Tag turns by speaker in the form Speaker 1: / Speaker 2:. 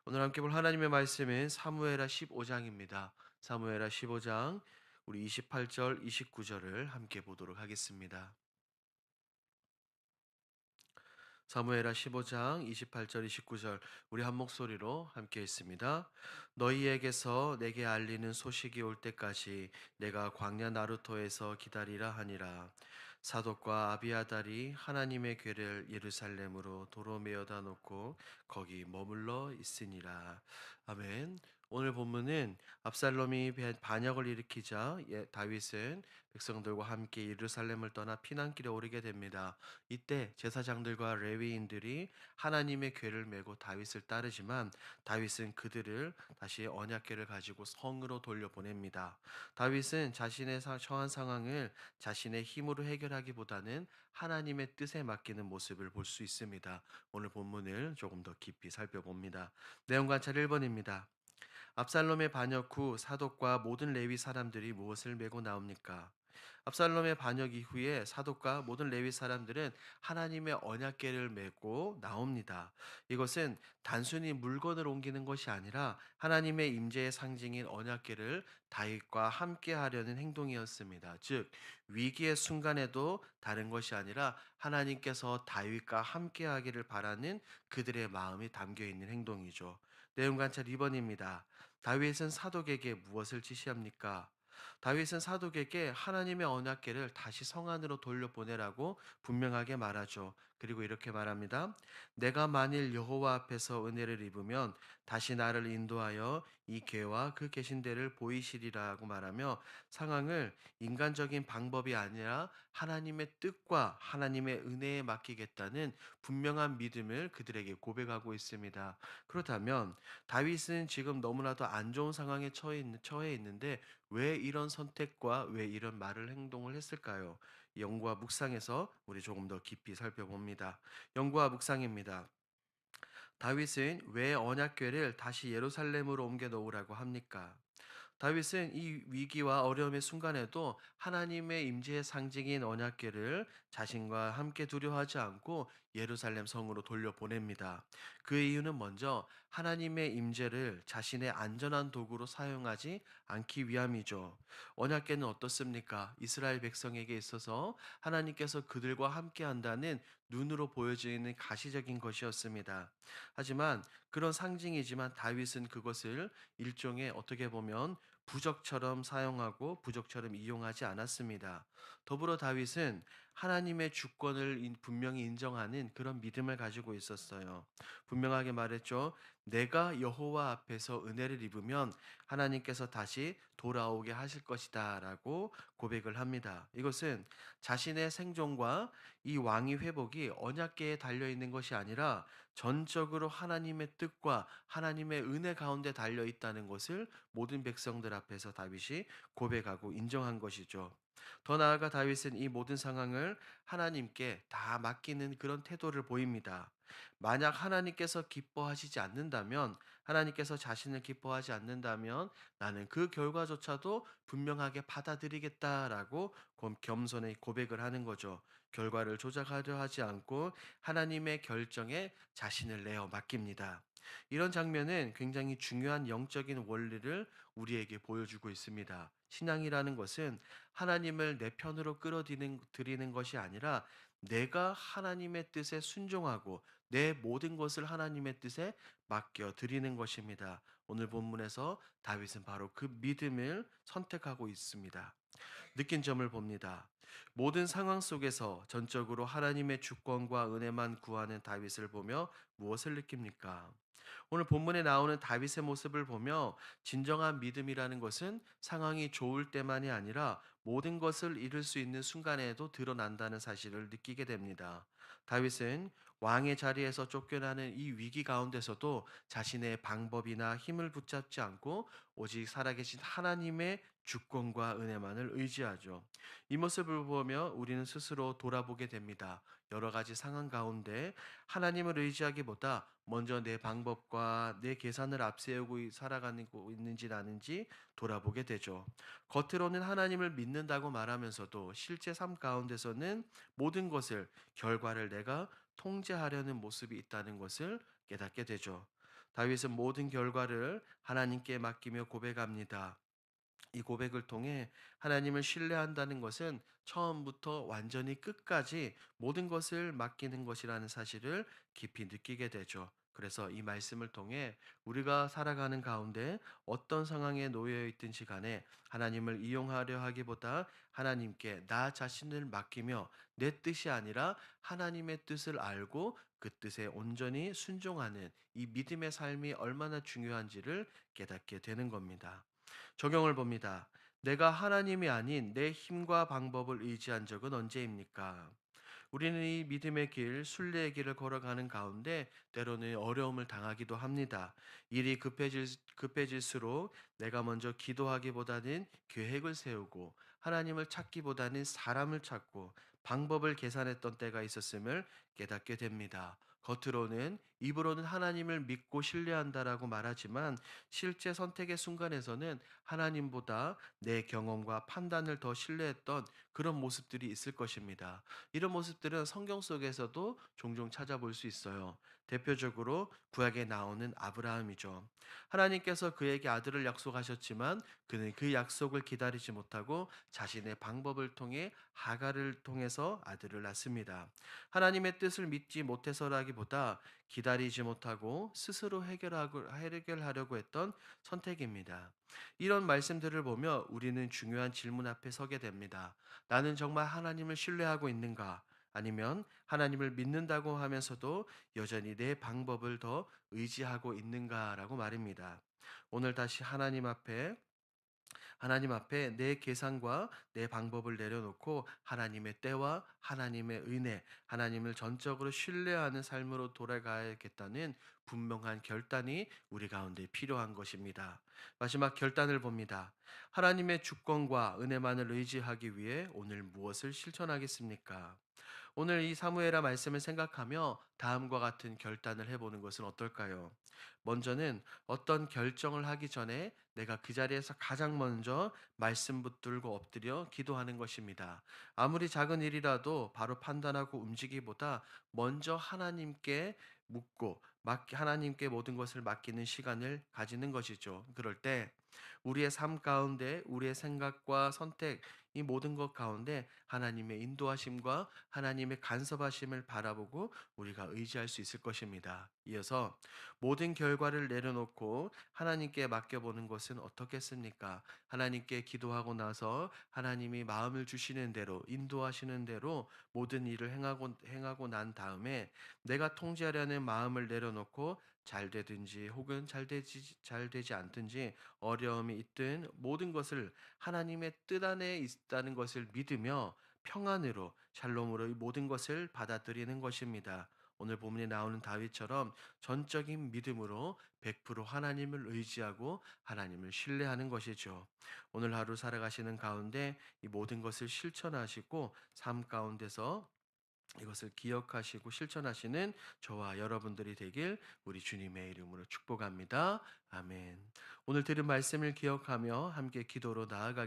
Speaker 1: 오늘 함께 볼 하나님의 말씀은 사무엘하 15장입니다. 사무엘하 15장 우리 28절, 29절을 함께 보도록 하겠습니다. 사무엘하 15장 28절, 29절 우리 한 목소리로 함께 읽습니다. 너희에게서 내게 알리는 소식이 올 때까지 내가 광야 나루토에서 기다리라 하니라. 사독과 아비아달이 하나님의 궤를 예루살렘으로 도로 메어다 놓고 거기 머물러 있으니라. 아멘. 오늘 본문은 압살롬이 반역을 일으키자 다윗은 백성들과 함께 예루살렘을 떠나 피난길에 오르게 됩니다. 이때 제사장들과 레위인들이 하나님의 궤를 메고 다윗을 따르지만 다윗은 그들을 다시 언약궤를 가지고 성으로 돌려보냅니다. 다윗은 자신의 처한 상황을 자신의 힘으로 해결하기보다는 하나님의 뜻에 맡기는 모습을 볼 수 있습니다. 오늘 본문을 조금 더 깊이 살펴봅니다. 내용 관찰 1번입니다. 압살롬의 반역 후 사독과 모든 레위 사람들이 무엇을 메고 나옵니까? 압살롬의 반역 이후에 사독과 모든 레위 사람들은 하나님의 언약궤를 메고 나옵니다. 이것은 단순히 물건을 옮기는 것이 아니라 하나님의 임재의 상징인 언약궤를 다윗과 함께 하려는 행동이었습니다. 즉 위기의 순간에도 다른 것이 아니라 하나님께서 다윗과 함께 하기를 바라는 그들의 마음이 담겨 있는 행동이죠. 내용 관찰 2번입니다. 다윗은 사독에게 무엇을 지시합니까? 다윗은 사독에게 하나님의 언약궤를 다시 성 안으로 돌려보내라고 분명하게 말하죠. 그리고 이렇게 말합니다. 내가 만일 여호와 앞에서 은혜를 입으면 다시 나를 인도하여 이 궤와 그 계신 데를 보이시리라고 말하며 상황을 인간적인 방법이 아니라 하나님의 뜻과 하나님의 은혜에 맡기겠다는 분명한 믿음을 그들에게 고백하고 있습니다. 그렇다면 다윗은 지금 너무나도 안 좋은 상황에 처해 있는데 왜 이런 선택과 왜 이런 말을 행동을 했을까요? 영과 묵상에서 우리 조금 더 깊이 살펴봅니다. 영과 묵상입니다. 다윗은 왜 언약궤를 다시 예루살렘으로 옮겨 놓으라고 합니까? 다윗은 이 위기와 어려움의 순간에도 하나님의 임재의 상징인 언약궤를 자신과 함께 두려워하지 않고 예루살렘 성으로 돌려보냅니다. 그 이유는 먼저 하나님의 임재를 자신의 안전한 도구로 사용하지 않기 위함이죠. 언약궤는 어떻습니까? 이스라엘 백성에게 있어서 하나님께서 그들과 함께 한다는 눈으로 보여지는 가시적인 것이었습니다. 하지만 그런 상징이지만 다윗은 그것을 일종의 어떻게 보면 부적처럼 사용하고 부적처럼 이용하지 않았습니다. 더불어 다윗은 하나님의 주권을 분명히 인정하는 그런 믿음을 가지고 있었어요. 분명하게 말했죠. 내가 여호와 앞에서 은혜를 입으면 하나님께서 다시 돌아오게 하실 것이다 라고 고백을 합니다. 이것은 자신의 생존과 이 왕위 회복이 언약궤에 달려 있는 것이 아니라 전적으로 하나님의 뜻과 하나님의 은혜 가운데 달려 있다는 것을 모든 백성들 앞에서 다윗이 고백하고 인정한 것이죠. 더 나아가 다윗은 이 모든 상황을 하나님께 다 맡기는 그런 태도를 보입니다. 만약 하나님께서 기뻐하시지 않는다면, 하나님께서 자신을 기뻐하지 않는다면 나는 그 결과조차도 분명하게 받아들이겠다라고 겸손히 고백을 하는 거죠. 결과를 조작하려 하지 않고 하나님의 결정에 자신을 내어 맡깁니다. 이런 장면은 굉장히 중요한 영적인 원리를 우리에게 보여주고 있습니다. 신앙이라는 것은 하나님을 내 편으로 끌어들이는 것이 아니라 내가 하나님의 뜻에 순종하고 내 모든 것을 하나님의 뜻에 맡겨 드리는 것입니다. 오늘 본문에서 다윗은 바로 그 믿음을 선택하고 있습니다. 느낀 점을 봅니다. 모든 상황 속에서 전적으로 하나님의 주권과 은혜만 구하는 다윗을 보며 무엇을 느낍니까? 오늘 본문에 나오는 다윗의 모습을 보며 진정한 믿음이라는 것은 상황이 좋을 때만이 아니라 모든 것을 잃을 수 있는 순간에도 드러난다는 사실을 느끼게 됩니다. 다윗은 왕의 자리에서 쫓겨나는 이 위기 가운데서도 자신의 방법이나 힘을 붙잡지 않고 오직 살아계신 하나님의 주권과 은혜만을 의지하죠. 이 모습을 보며 우리는 스스로 돌아보게 됩니다. 여러 가지 상황 가운데 하나님을 의지하기보다 먼저 내 방법과 내 계산을 앞세우고 살아가고 있는지 아닌지 돌아보게 되죠. 겉으로는 하나님을 믿는다고 말하면서도 실제 삶 가운데서는 모든 것을 결과를 내가 통제하려는 모습이 있다는 것을 깨닫게 되죠. 다윗은 모든 결과를 하나님께 맡기며 고백합니다. 이 고백을 통해 하나님을 신뢰한다는 것은 처음부터 완전히 끝까지 모든 것을 맡기는 것이라는 사실을 깊이 느끼게 되죠. 그래서 이 말씀을 통해 우리가 살아가는 가운데 어떤 상황에 놓여 있든지 간에 하나님을 이용하려 하기보다 하나님께 나 자신을 맡기며 내 뜻이 아니라 하나님의 뜻을 알고 그 뜻에 온전히 순종하는 이 믿음의 삶이 얼마나 중요한지를 깨닫게 되는 겁니다. 적용을 봅니다. 내가 하나님이 아닌 내 힘과 방법을 의지한 적은 언제입니까? 우리는 이 믿음의 길, 순례의 길을 걸어가는 가운데 때로는 어려움을 당하기도 합니다. 일이 급해질수록 내가 먼저 기도하기보다는 계획을 세우고 하나님을 찾기보다는 사람을 찾고 방법을 계산했던 때가 있었음을 깨닫게 됩니다. 겉으로는 입으로는 하나님을 믿고 신뢰한다라고 말하지만 실제 선택의 순간에서는 하나님보다 내 경험과 판단을 더 신뢰했던 그런 모습들이 있을 것입니다. 이런 모습들은 성경 속에서도 종종 찾아볼 수 있어요. 대표적으로 구약에 나오는 아브라함이죠. 하나님께서 그에게 아들을 약속하셨지만 그는 그 약속을 기다리지 못하고 자신의 방법을 통해 하갈을 통해서 아들을 낳습니다. 하나님의 뜻을 믿지 못해서라기보다 기다리지 못하고 스스로 해결하려고 했던 선택입니다. 이런 말씀들을 보며 우리는 중요한 질문 앞에 서게 됩니다. 나는 정말 하나님을 신뢰하고 있는가? 아니면 하나님을 믿는다고 하면서도 여전히 내 방법을 더 의지하고 있는가라고 말입니다. 오늘 다시 하나님 앞에 내 계산과 내 방법을 내려놓고 하나님의 때와 하나님의 은혜, 하나님을 전적으로 신뢰하는 삶으로 돌아가야겠다는 분명한 결단이 우리 가운데 필요한 것입니다. 마지막 결단을 봅니다. 하나님의 주권과 은혜만을 의지하기 위해 오늘 무엇을 실천하겠습니까? 오늘 이 사무엘하 말씀을 생각하며 다음과 같은 결단을 해보는 것은 어떨까요? 먼저는 어떤 결정을 하기 전에 내가 그 자리에서 가장 먼저 말씀 붙들고 엎드려 기도하는 것입니다. 아무리 작은 일이라도 바로 판단하고 움직이기보다 먼저 하나님께 묻고 하나님께 모든 것을 맡기는 시간을 가지는 것이죠. 그럴 때 우리의 삶 가운데 우리의 생각과 선택 이 모든 것 가운데 하나님의 인도하심과 하나님의 간섭하심을 바라보고 우리가 의지할 수 있을 것입니다. 이어서 모든 결과를 내려놓고 하나님께 맡겨보는 것은 어떻겠습니까? 하나님께 기도하고 나서 하나님이 마음을 주시는 대로 인도하시는 대로 모든 일을 행하고 난 다음에 내가 통제하려는 마음을 내려놓고 잘 되든지 혹은 잘 되지 않든지 어려움이 있든 모든 것을 하나님의 뜻 안에 있다는 것을 믿으며 평안으로 샬롬으로 이 모든 것을 받아들이는 것입니다. 오늘 본문에 나오는 다윗처럼 전적인 믿음으로 100% 하나님을 의지하고 하나님을 신뢰하는 것이죠. 오늘 하루 살아가시는 가운데 이 모든 것을 실천하시고 삶 가운데서 이것을 기억하시고 실천하시는 저와 여러분들이 되길 우리 주님의 이름으로 축복합니다. 아멘. 오늘 들은 말씀을 기억하며 함께 기도로 나아가겠습니다.